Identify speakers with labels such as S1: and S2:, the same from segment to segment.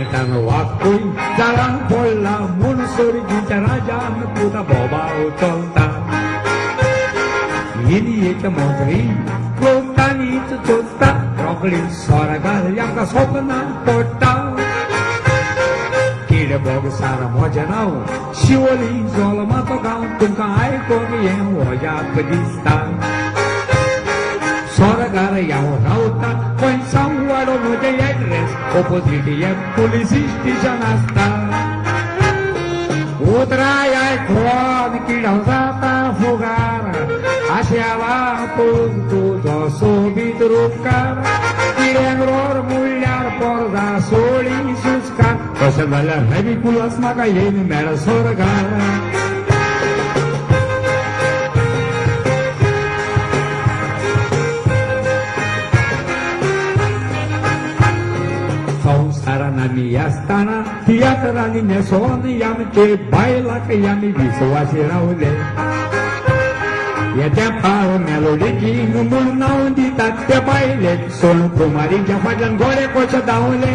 S1: Kaitan waktu jalan bola munsur Jarajan puta bobau conta Ini itu modri Kutan itu conta Roklin soragar yang kasopna pota Kira bogu sara mojanau Shiwali zola matogau Tungka aiko yang wajah pedistan soragar yang rauta Poin samwaro muja address Opposite yang polisisti janasta Utraya kron kidau zata fugara Asyala puntu dosu bitrukar Kireng ror mulyar porda soli suskar Kosemala hebi kulas maka yeni mera sorgara Saranami astana Tiatrani nesoni yamche baila ke yami viswasi raule Yete paro melodi numul naundi tatte baile Sonu kumari jafajan gore kocha daule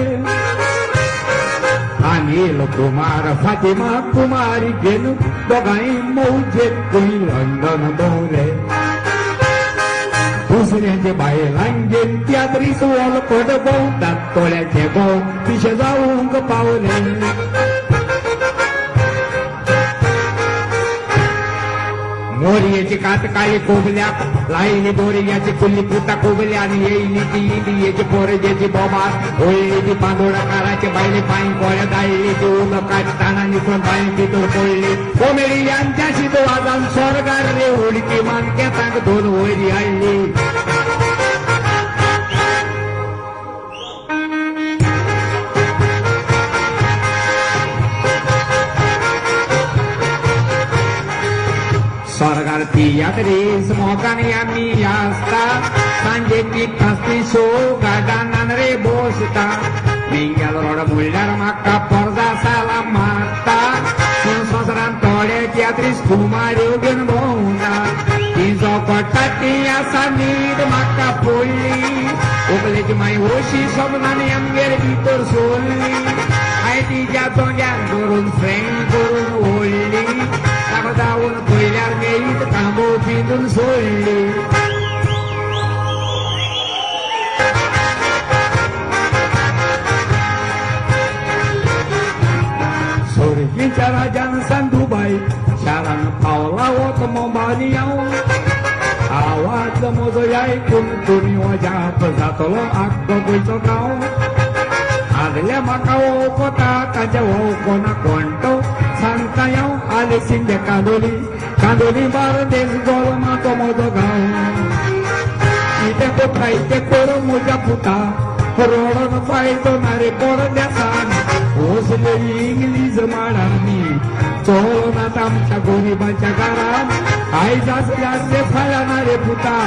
S1: Anilo kumara Fatima kumari genu Dogai mouje kui London bole Usine bailangen teatri suolo koda volta tole tego pisce da un paole Mori e cat kai koblia lai dori e kulli puta koblia ni e ni ti e pore de boba oi di pandora cara che baile pain kore dai tu no katana ni kon bain ki to koili komeri anja si do adam sorgar re uli ki man ke tang do oi di ai Sorgar teatri smokani ami asta Sanje pitasti show gadanan re bosta Minggal roda mullar makka porda salamata Sosran tole teatris kumari ugen bona Izo kotati asanid makka pulli Uglej mai hoshi sobnani amger bitor soli Aiti jatong yang turun freng turun uli Daun koilar ngeit tambo pindun soli Sore bicara jangan Dubai Sarang Paula wotmo baniau Awat mozo yai kun tuni wajah pesatolo akko kuitokau Adele makau kota kajau kona konto Santayau Alexin de Candoli Bardes Golma Tomodo Gau Ite Potra Ite Koro Muja Puta Roro no Faito Nare Koro Desan Osle Inglis Marani Cholo Natam Chagoni Banchagaram Aizas Yase Fala Nare Puta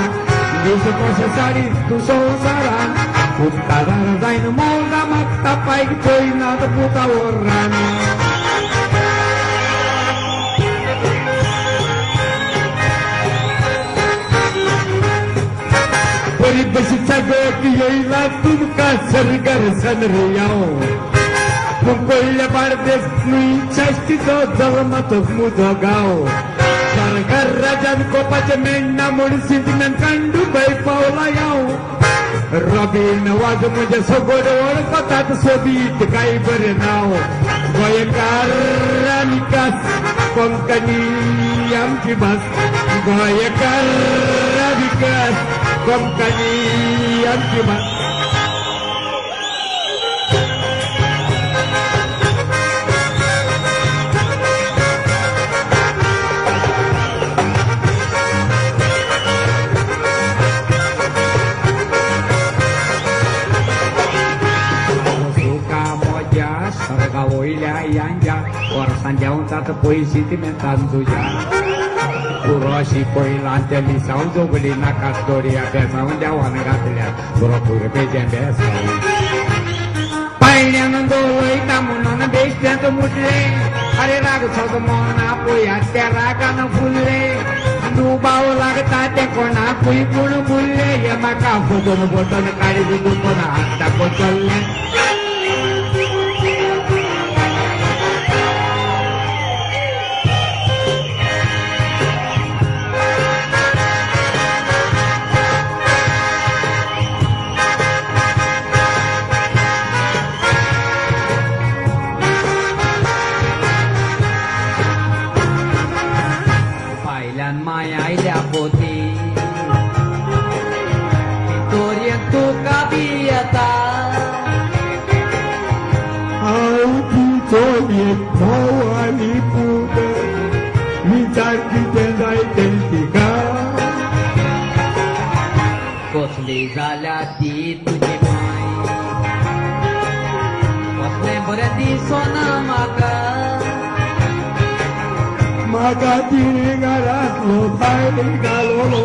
S1: Dise Kosha Sari Tu Sosaran Puttaran Zain Molda Makta Paik Choina Puta Orrani Bersita goki yaila tumka sargar sanriyao Pukul bardes nui chasti do dalmato mudogao Sargar rajan ko pachmenna mursid men kandu bai paulayao Robin waj mujhe sogod or patat sobit kai bernao Goyakar ramikas konkani yam kibas Goyakar ramikas Kompani yang cuma Suka moja sarga oilya yanja Orasan jauh tak puisi timentan suja Kuroshi koilan jeli sauzo beli nakas doria besa unjawan gatlia Burapur pejen besa Pailyan ndoloi tamunan besya to mudle Are rag chogmona puya terra kana fulle Dubao lagta te kona pui pun mulle Yamaka fudon boton kari dudukona hatta ko challe कसली जाल्या ती तुझी माय कसले बरे दिसोना म्हाका तिने घरातलो भायर घालोलो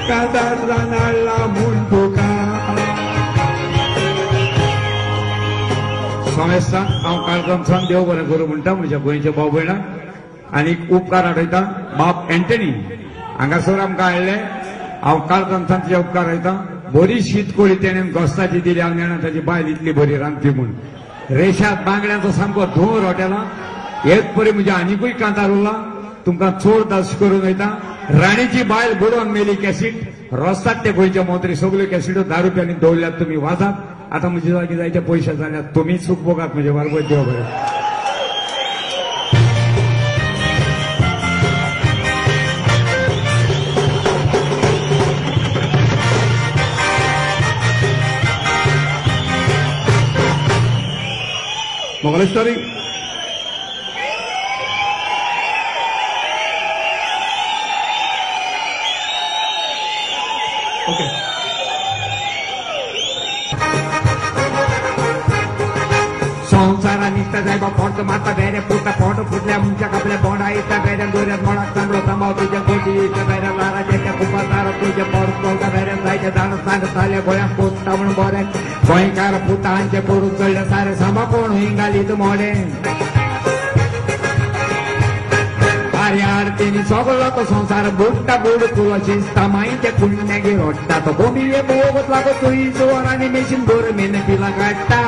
S1: कादार रानाळ्ळा म्हूण तुका सोमेस्तां हांव काळगांवसान देव बरें करूं म्हणटा म्हज्या गोंयच्या भाव भयणांक आनी उपकार आठयता बाप एंटनी हांगासर आमकां हाडले हांव काळगांवसान तुजे उपकार आठयता बरी शीतकोळी तेणेन गोस्ताची दिली हांव नेणा ताची बायल इतली बरी रांदपी म्हूण रेशात बांगड्यांचो सामको धुंवर हॉटेलां हेच परी म्हणजे आनीकूय कांतार उरला तुमकां चोर दास करून वयता राणीची बायल बुडोवन मेली कॅसीट रस्तात ते गोंयचे मंत्री सगल्यो कॅसीटो 10 रुपयांनी दवरल्यात तुमी वाचात आतां म्हजे जागी जायते पयशे जाल्यात तुमी सूख भोगात म्हणजे वारगोय देव बरें
S2: मंगलेश्वरी
S1: संसारा निसता जायबा पोट मारता बेरे पुरता पोट फुटल्या मुंच्या कापल्या बोंडा येता बेऱ्यान दोऱ्यात मोडाक तांबडो तांबाव तुझ्या गोटी येता बेऱ्या लाराच्या कुपा तारा तुझे पोट चलता बेऱ्यान जायचे दाण सांग ताले गोळ्याक पोचता म्हण बरे गोंयकार पुता हांचे पोरूक चडले सारे सांबा कोण हिंगालीत मोडे अरे आरतीनी सगळो तो संसार बुडटा बुड तुला शिस्ता माईचे पुण्यागे रोडटा तो बोंबिये बोगत लागो तुई चोर आनी मेशीन दोर मेहनतीला काडटा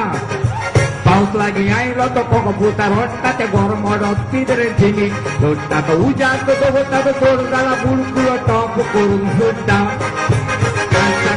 S1: पाऊस लागी आयलो तो कोको पुता रोडटा ते गोर मोडत पिदरे ठिमी रोडटा तो उजात तो होता तो तोड जाला बुडकुलो टॉप करून सुट्टा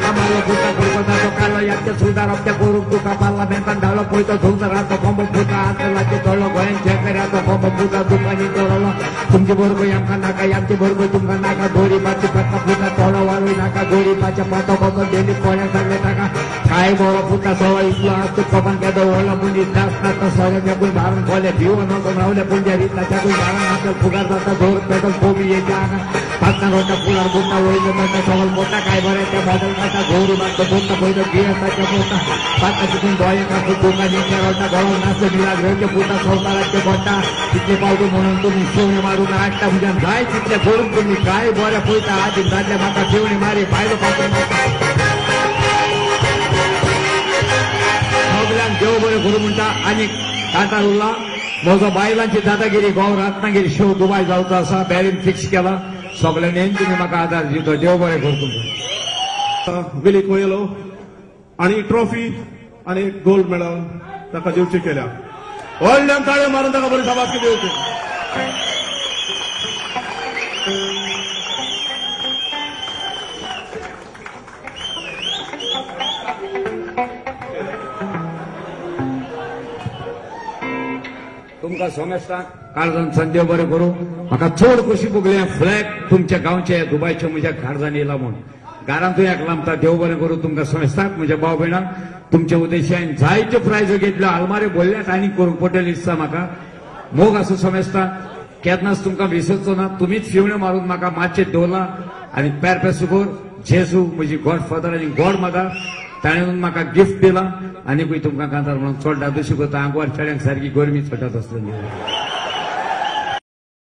S1: कामालो पुता कोलकाता तो कालो याचे सुधार त्या करून तुका पाल्ला बेंतान धावलो पळयतो झुंजरा तो कोंबो पुता आतलाचे तळलो गोंयान शेकऱ्या तो कोंबो पुता दुकानी तळलो तुमचे बरोबर आमकां नाका आमचे बरोबर तुमकां नाका दोरी पाची पत्ता पुता तोडो वाळूय नाका दोरी पाच्या पातो पातो डेली कोण्या सांगले ताका काय बरो पुता सवा इतलो आसतो कपान केदो व्हडलो मुनी नाचता तो सोऱ्याच्या गुण मारून खोले भिव नको रावले पुंज्या रिताच्या गुण मारून हातल फुगार जाता जोर पेटल कोबी येते हांगा पातना रोटा फुलार गुंता वयलो म्हणटा सगळ मोठा काय बरें त्या बॉटल काटा घोरू मारतो बोलता पळयलो गियसाच्या बोलता पातना तितून दोळे काढतो दुकानीच्या रोटा गळो नाचतो मिलाद घेवचे पुता संसाराचे बोटा तितले पावतो म्हणून तुमी शेवणे मारून हाडटा म्हणजे जाय तितले करून तुमी काय बरें पळयता आदी दादले म्हाका शेवणे मारी भायलो पावतो सगळ्यांक देव बरें करूं म्हणटा आनी कांतार उरला म्हजो बायलांची दादागिरी गोंव रत्नागिरी शो दुबाय जावचो आसा बॅरीन फिक्स केला सगळ्यांनी तुमी म्हाका आदार दिवचो देव बरें करूं तुमकां
S2: विली कोयलो आणि ट्रॉफी आणि गोल्ड मेडल ताका दिवची केल्या व्हडल्यान ताळयो मारून ताका बरी शाबासकी दिवची
S1: तुमकां सोमेस्ताक काळजान संदेव बरें करूं म्हाका चड कशी भोगले फ्लॅग तुमच्या गांवचे दुबायचे म्हज्या काळजान येयला म्हूण घरांतूय एक लांबता देव बरें करूं तुमकां सोमेस्ताक म्हज्या भाव भयणांक तुमच्या उद्देशान जायत्यो प्रायजो घेतल्यो आलमाऱ्यो भरल्यात आनी करूंक पडटल्यो दिसता म्हाका मोग आसूं सोमेस्ताक केन्नाच तुमकां विसरचो ना तुमीच फिवण्यो मारून म्हाका मातशें दवरला आनी पेर पेसुकोर जेजू म्हजी गॉड फादर आनी गॉड मदर ताणें म्हाका गिफ्ट दिला आनीकूय तुमकां कांतार म्हणून चड दादोशी करता आंगवार चेड्यांक सारकी गरमी चडत आसतली